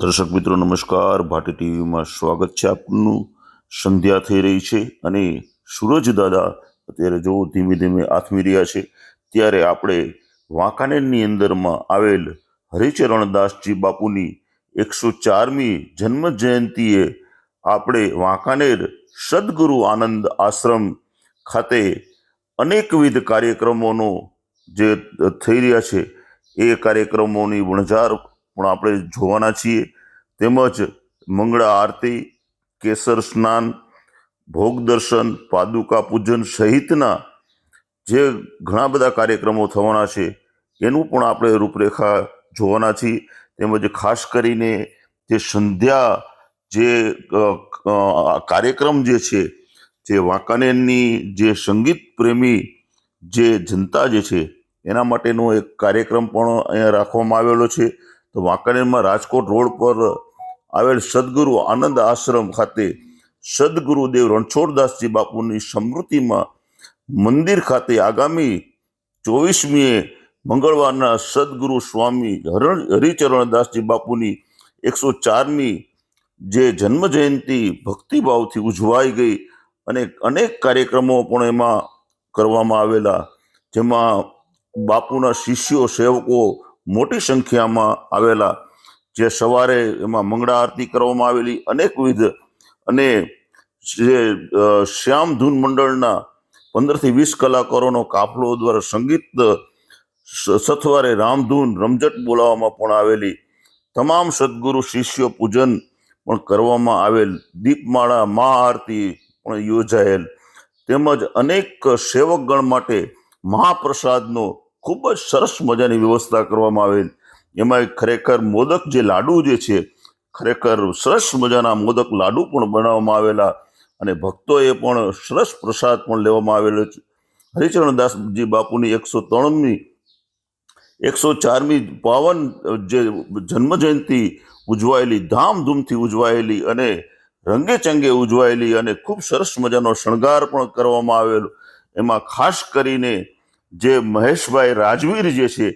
દર્શક મિત્રો નમસ્કાર, ભાટી ટીવીમાં સ્વાગત છે આપનું। સંધ્યા થઈ રહી છે અને સૂરજ દાદા અત્યારે જો ધીમે ધીમે આથમી રહ્યા છે, ત્યારે આપણે વાંકાનેરની અંદરમાં આવેલ હરિચરણદાસજી બાપુની 104મી જન્મ જયંતિએ આપણે વાંકાનેર સદગુરુ આનંદ આશ્રમ ખાતે અનેકવિધ કાર્યક્રમોનો જે થઈ રહ્યા છે એ કાર્યક્રમોની વણઝાર પણ આપણે જોવાના છીએ। તેમજ મંગળા આરતી, કેસર સ્નાન, ભોગ દર્શન, પાદુકા પૂજન સહિતના જે ઘણા બધા કાર્યક્રમો થવાના છે એનું પણ આપણે રૂપરેખા જોવાના છીએ। તેમજ ખાસ કરીને જે સંધ્યા જે કાર્યક્રમ જે છે, જે વાંકાનેરની જે સંગીત પ્રેમી જે જનતા જે છે એના માટેનો એક કાર્યક્રમ પણ અહીંયા રાખવામાં આવેલો છે। તો વાંકાનેરમાં રાજકોટ રોડ પર આવેલ સદગુરુ આનંદ આશ્રમ ખાતે સદગુરુદેવ રણછોડદાસજી બાપુની સ્મૃતિમાં મંદિર ખાતે આગામી 24મીએ મંગળવારના સદગુરુ સ્વામી હરિચરણદાસજી બાપુની 104મી જે જન્મ જયંતિ ભક્તિભાવથી ઉજવાઈ ગઈ અને અનેક કાર્યક્રમો પણ એમાં કરવામાં આવેલા, જેમાં બાપુના શિષ્યો સેવકો મોટી સંખ્યામાં આવેલા। જે સવારે એમાં મંગળા આરતી કરવામાં આવેલી, અનેકવિધ અને જે શ્યામ ધૂન મંડળના 15 થી 20 કલાકારોનો કાફલો દ્વારા સંગીત સથવારે રામધૂન રમઝટ બોલાવવામાં પણ આવેલી। તમામ સદગુરુ શિષ્યો પૂજન પણ કરવામાં આવેલ, દીપમાળા મહાઆરતી પણ યોજાયેલ, તેમજ અનેક સેવકગણ માટે મહાપ્રસાદનો ખૂબ જ સરસ મજાની વ્યવસ્થા કરવામાં આવેલ। એમાં ખરેખર મોદક જે લાડુ જે છે, ખરેખર સરસ મજાના મોદક લાડુ પણ બનાવવામાં આવેલા અને ભક્તોએ પણ સરસ પ્રસાદ પણ લેવામાં આવેલો છે। હરિચરણદાસજી બાપુની 104મી પાવન જે જન્મ જયંતિ ઉજવાયેલી, ધામધૂમથી ઉજવાયેલી અને રંગે ચંગે ઉજવાયેલી અને ખૂબ સરસ મજાનો શણગાર પણ કરવામાં આવેલો। એમાં ખાસ કરીને જે મહેશભાઈ રાજવીર જે છે,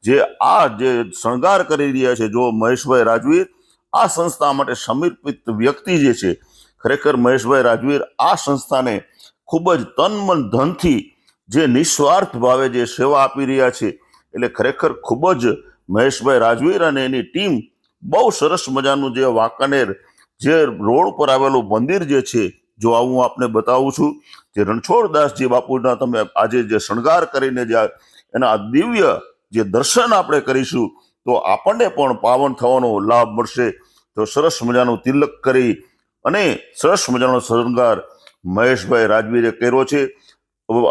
જે આ જે શણગાર કરી રહ્યા છે, જો મહેશભાઈ રાજવીર આ સંસ્થા માટે સમર્પિત વ્યક્તિ જે છે, ખરેખર મહેશભાઈ રાજવીર આ સંસ્થાને ખૂબ જ તન મન ધનથી જે નિસ્વાર્થ ભાવે જે સેવા આપી રહ્યા છે, એટલે ખરેખર ખૂબ જ મહેશભાઈ રાજવીર અને એની ટીમ બહુ સરસ મજાનું જે વાંકાનેર જે રોડ પર આવેલું મંદિર જે છે, જો હું આપને બતાવું છું, જે રણછોડદાસજી બાપુના તમે આજે જે શણગાર કરીને જે એના દિવ્ય જે દર્શન આપણે કરીશું તો આપણને પણ પાવન થવાનો લાભ મળશે। તો સરસ મજાનું તિલક કરી અને સરસ મજાનો શણગાર મહેશભાઈ રાજવીરે કર્યો છે।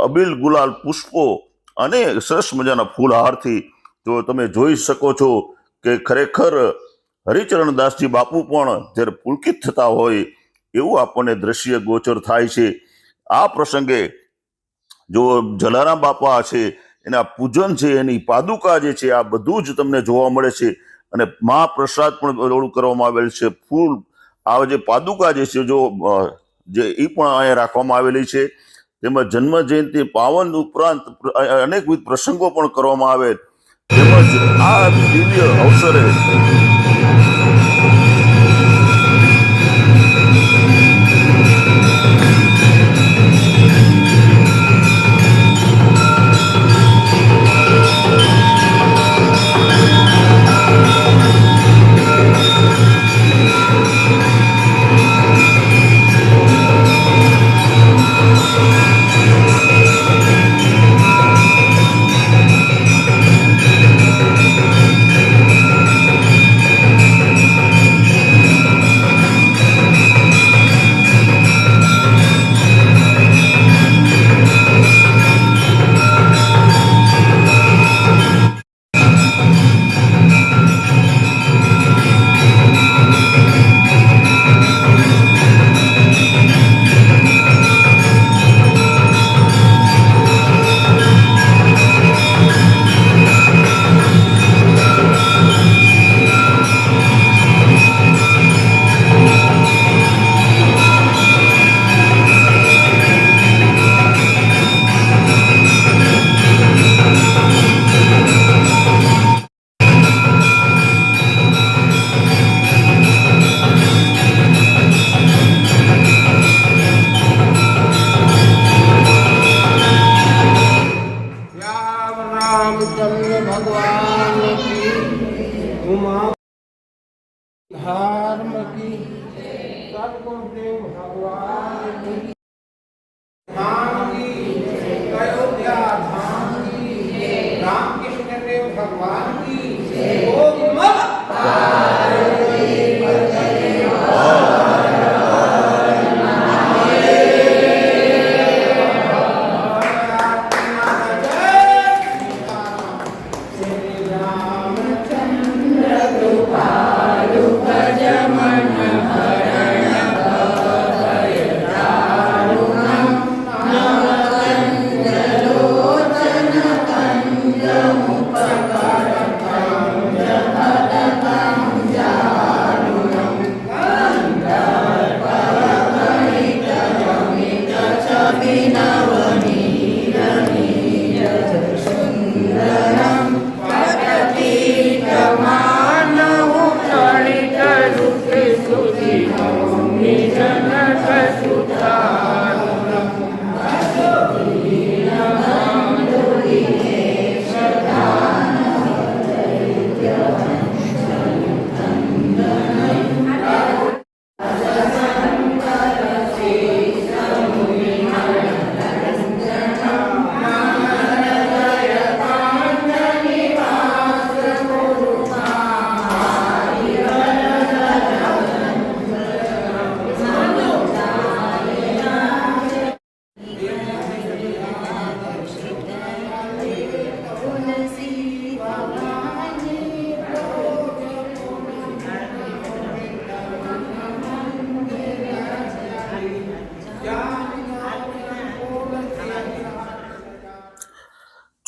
અબીલ ગુલાલ પુષ્પો અને સરસ મજાના ફૂલહારથી તો તમે જોઈ શકો છો કે ખરેખર હરિચરણદાસજી બાપુ પણ જ્યારે પુલકિત થતા હોય એવું આપણને દ્રશ્ય ગોચર થાય છે। આ પ્રસંગે જો જલારામ બાપા છે એના પૂજન છે, એની પાદુકા જે છે, આ બધું જ તમને જોવા મળે છે અને મહાપ્રસાદ પણ ઓલું કરવામાં આવેલ છે। ફૂલ આ જે પાદુકા જે છે, જો જે એ પણ અહીંયા રાખવામાં આવેલી છે। તેમજ જન્મ જયંતિ પાવન ઉપરાંત અનેકવિધ પ્રસંગો પણ કરવામાં આવેલ, તેમજ આ દિવ્ય અવસરે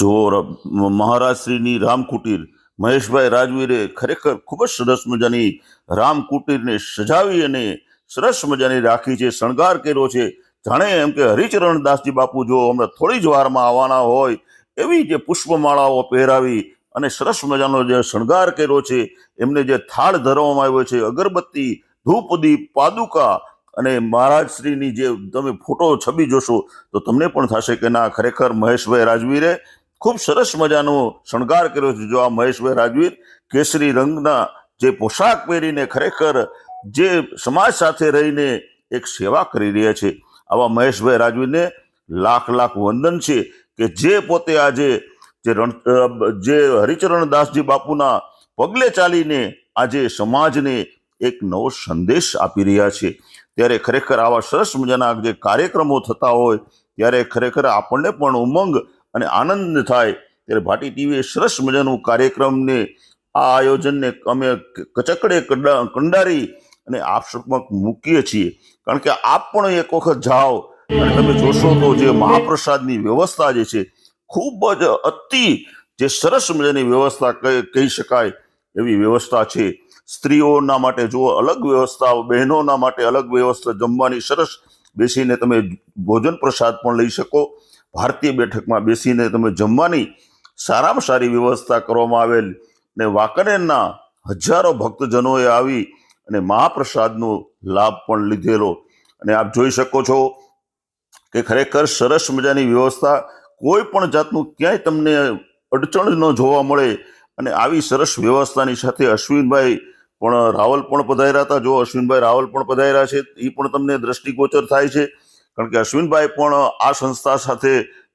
જો મહારાજશ્રીની રામકુટીર મહેશભાઈ રાજવીરે ખરેખર ખૂબ જ સરસ મજાની રામકુટીરને સજાવી અને સરસ મજાની રાખી છે, શણગાર કર્યો છે, જાણે એમ કે હરિચરણ દાસજી બાપુ જો હમણાં થોડી જ વારમાં આવવાના હોય એવી જે પુષ્પમાળાઓ પહેરાવી અને સરસ મજાનો જે શણગાર કર્યો છે, એમને જે થાળ ધરવામાં આવ્યો છે, અગરબત્તી, ધૂપદીપ, પાદુકા અને મહારાજશ્રીની જે તમે ફોટો છબી જોશો તો તમને પણ થશે કે ના, ખરેખર મહેશભાઈ રાજવીરે ખૂબ સરસ મજાનો શણગાર કર્યો છે. જો આ મહેશભાઈ રાજવીર કેસરી રંગના જે પોશાક પહેરીને ખરેખર જે સમાજ સાથે રહીને એક સેવા કરી રહ્યા છે, આવા મહેશભાઈ રાજવીરને લાખ લાખ વંદન છે કે જે પોતે આજે જે હરિચરણ દાસજી બાપુના પગલે ચાલીને આજે સમાજને એક નવો સંદેશ આપી રહ્યા છે. ત્યારે ખરેખર આવા સરસ મજાના જે કાર્યક્રમો થતા હોય ત્યારે ખરેખર આપણને પણ ઉમંગ અને આનંદ થાય. ત્યારે ભાટી ટીવીએ સરસ મજાનું કાર્યક્રમને આ આયોજનને અમે કચકડે કંડારી અને આપ સમક્ષ મૂકીએ છીએ, કારણ કે આપ પણ એક વખત જાઓ અને તમે જોશો તો જે મહાપ્રસાદની વ્યવસ્થા જે છે ખૂબ જ અતિ જે સરસ મજાની વ્યવસ્થા કહી શકાય એવી વ્યવસ્થા છે. સ્ત્રીઓના માટે જો અલગ વ્યવસ્થા, બહેનોના માટે અલગ વ્યવસ્થા, જમવાની સરસ બેસીને તમે ભોજન પ્રસાદ પણ લઈ શકો. ભારતીય બેઠકમાં બેસીને તમે જમવાની સારામાં સારી વ્યવસ્થા કરવામાં આવેલ ને વાંકાનેરના હજારો ભક્તજનોએ આવી અને મહાપ્રસાદનો લાભ પણ લીધેલો. અને આપ જોઈ શકો છો કે ખરેખર સરસ મજાની વ્યવસ્થા, કોઈ પણ જાતનું ક્યાંય તમને અડચણ ન જોવા મળે. અને આવી સરસ વ્યવસ્થાની સાથે અશ્વિનભાઈ પણ રાવલ પણ પધાર્યા હતા. જો અશ્વિનભાઈ રાવલ પણ પધાર્યા છે એ પણ તમને દ્રષ્ટિગોચર થાય છે, કારણ કે અશ્વિનભાઈ પણ આ સંસ્થા સાથે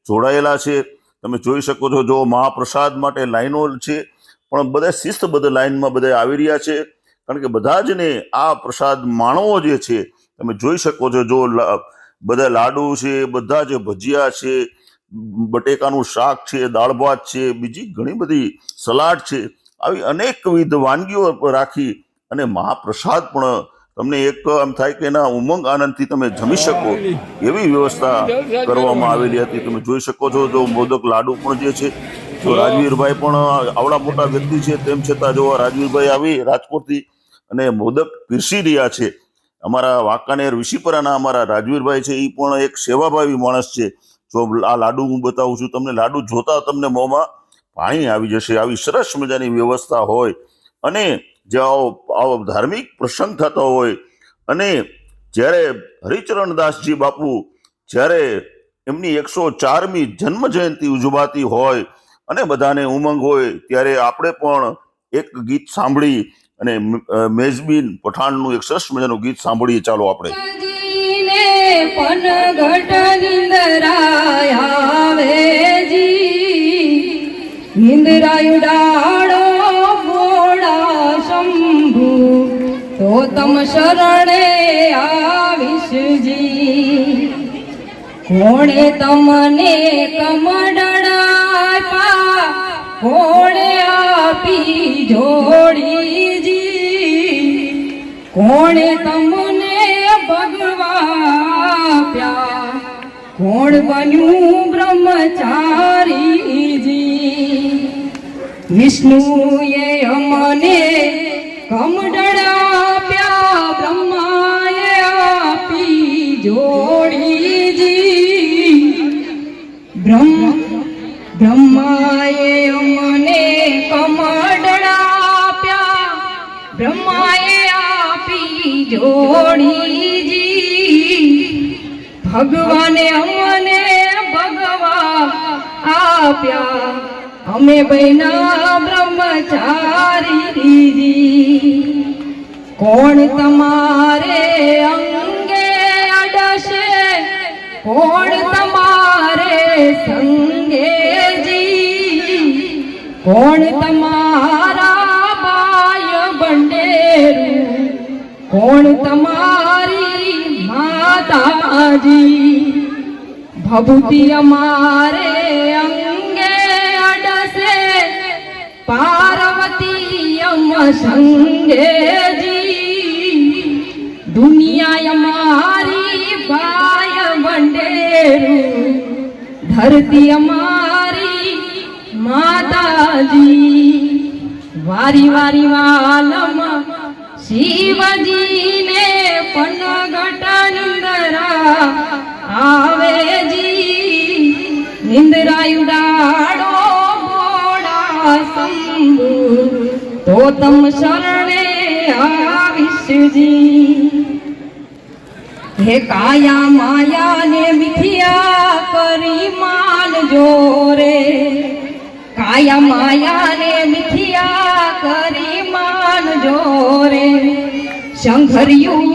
જોડાયેલા છે. તમે જોઈ શકો છો જો મહાપ્રસાદ માટે લાઈનો છે, પણ બધા શિસ્તબદ્ધ લાઈનમાં બધા આવી રહ્યા છે, કારણ કે બધા જ ને આ પ્રસાદ માણવો જે છે. તમે જોઈ શકો છો જો બધા લાડુ છે, બધા જ ભજીયા છે, બટેકાનું શાક છે, દાળ ભાત છે, બીજી ઘણી બધી સલાડ છે, આવી અનેકવિધ વાનગીઓ રાખી અને મહાપ્રસાદ પણ તમને એક એમ થાય કે ના, ઉમંગ આનંદથી તમે જમી શકો એવી વ્યવસ્થા કરવામાં આવેલી હતી. તમે જોઈ શકો છો જો મોદક લાડુ પણ જે છે, જો રાજવીરભાઈ પણ આવડા મોટા વ્યક્તિ છે તેમ છતાં જો રાજવીરભાઈ આવી રાજકોટથી અને મોદક પીરસી રહ્યા છે. અમારા વાંકાનેર વિશીપરાના અમારા રાજવીરભાઈ છે, એ પણ એક સેવાભાવી માણસ છે. જો આ લાડુ હું બતાવું છું તમને, લાડુ જોતા તમને મોંમાં પાણી આવી જશે. આવી સરસ મજાની વ્યવસ્થા હોય અને જે આવો ધાર્મિક પ્રસંગ થતો હોય અને જ્યારે હરિચરણદાસજી બાપુ જ્યારે એમની 104મી જન્મ જયંતિ ઉજવાતી હોય અને બધાને ઉમંગ હોય, ત્યારે આપણે પણ એક ગીત સાંભળી અને મેઝબીન પઠાણનું એક સરસ મજાનું ગીત સાંભળીએ. ચાલો આપણે નિંદરાયુડાડો ભોળા શંભુ તો તમ શરણે આવીશજી. કોણે તમને કમડળા કોણે આપી જોડીજી. કોણે તમને ભગવા પ્યા, કોણ બન્યું બ્રહ્મચારીજી. વિષ્ણુએ અમને કમડળા આપ્યા, બ્રહ્માએ આપી જોડીજી. બ્રહ્માએ અમને કમડળા આપ્યા, બ્રહ્માએ આપી જોડીજી. ભગવાને અમને ભગવા આપ્યા, અમે બૈના બ્રહ્મચારીજી. કોણ તમારે અંગે અડશે, કોણ તમારે સંગેજી. કોણ તમારા બાય બંડેરું, કોણ તમારી માતાજી. ભભૂતિ અમારે અંગે અડશે, પાર્વતી અમ સંગેજી. દુનિયા અમારી બાય મેરું ધરતી અમારી માતાજી વારી વારી વાલમ શિવજીને પનગટ નિંદરા આવેજી નિંદરાયુડાડો બોડા શંભુ તો તમ શરણે આવીશજી હે કાયા માયા ને મિથિયા કરી માનજો રે કાયા માયા ને મિથિયા કરી માનજો રે સંઘર્યું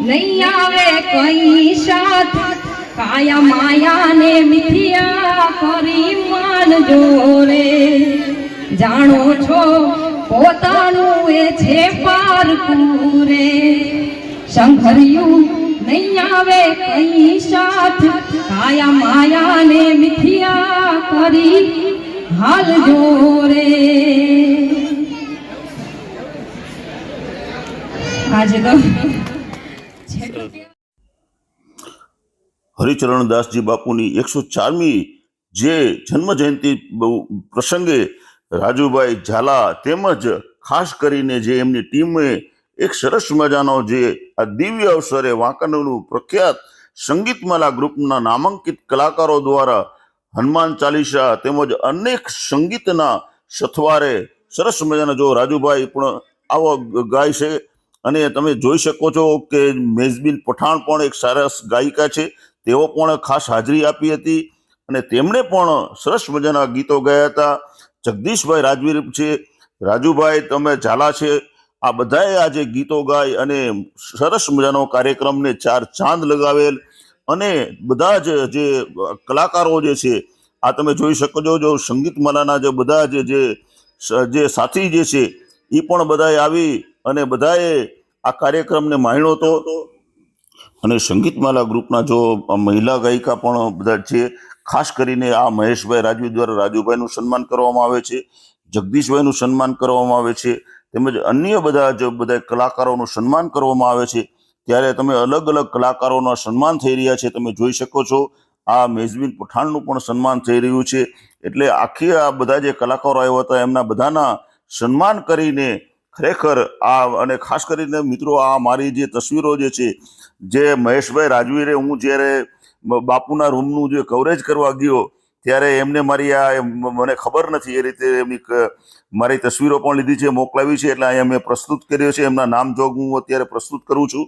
નહીં આવે કઈ સાથ કાયા માયા ને મિથિયા કરી માનજો રે જાણો છો પોતાનું એ છે પારકું રે સંઘર્યું નહીં આવે કઈ સાથ કાયા માયા ને મિથિયા કરી હાલ જોરે આજે તો હરિચરણદાસજી બાપુની 104મી જે જન્મ જયંતિ પ્રસંગે રાજુભાઈ ઝાલા તેમજ ખાસ કરીને જે એમની ટીમે એક સરસ મજાનો જે આ દિવ્ય અવસરે વાંકાનેરનું પ્રખ્યાત સંગીતમાલા ગ્રુપના નામાંકિત કલાકારો દ્વારા હનુમાન ચાલીસા તેમજ અનેક સંગીતના સથવારે સરસ મજાના જો રાજુભાઈ પણ આવો ગાય છે અને તમે જોઈ શકો છો કે મેઝબીન પઠાણ પણ એક સરસ ગાયિકા છે, તેઓ પણ ખાસ હાજરી આપી હતી અને તેમણે પણ સરસ મજાના ગીતો ગાયા હતા. જગદીશભાઈ રાજવીર છે, રાજુભાઈ તમે ઝાલા છે, આ બધાએ આજે ગીતો ગાય અને સરસ મજાનો કાર્યક્રમને 4 ચાંદ લગાવેલ અને બધા જ જે કલાકારો જે છે આ તમે જોઈ શકો છો જો સંગીતમાલાના જે બધા જે સાથી જે છે એ પણ બધાએ આવી અને બધાએ આ કાર્યક્રમને માણ્યો હતો. અને સંગીતમાલા ગ્રુપના જો મહિલા ગાયિકા પણ બધા છે, ખાસ કરીને આ મહેશભાઈ રાજવી દ્વારા રાજુભાઈનું સન્માન કરવામાં આવે છે, જગદીશભાઈનું સન્માન કરવામાં આવે છે તેમજ અન્ય બધા કલાકારોનું સન્માન કરવામાં આવે છે. ત્યારે તમે અલગ અલગ કલાકારોના સન્માન થઈ રહ્યા છે, તમે જોઈ શકો છો આ મેઝબીન પઠાણનું પણ સન્માન થઈ રહ્યું છે. એટલે આખી આ બધા જે કલાકારો આવ્યા હતા એમના બધાના સન્માન કરીને ખરેખર આ અને ખાસ કરીને મિત્રો આ મારી જે તસવીરો જે છે જે મહેશભાઈ રાજવીરે હું જ્યારે બાપુના રૂમનું જે કવરેજ કરવા ગયો ત્યારે એમને મારી આ મને ખબર નથી એ રીતે એમની મારી તસવીરો પણ લીધી છે, મોકલાવી છે, એટલે અહીંયા મેં પ્રસ્તુત કર્યો છે. એમના નામ જોગ હું અત્યારે પ્રસ્તુત કરું છું.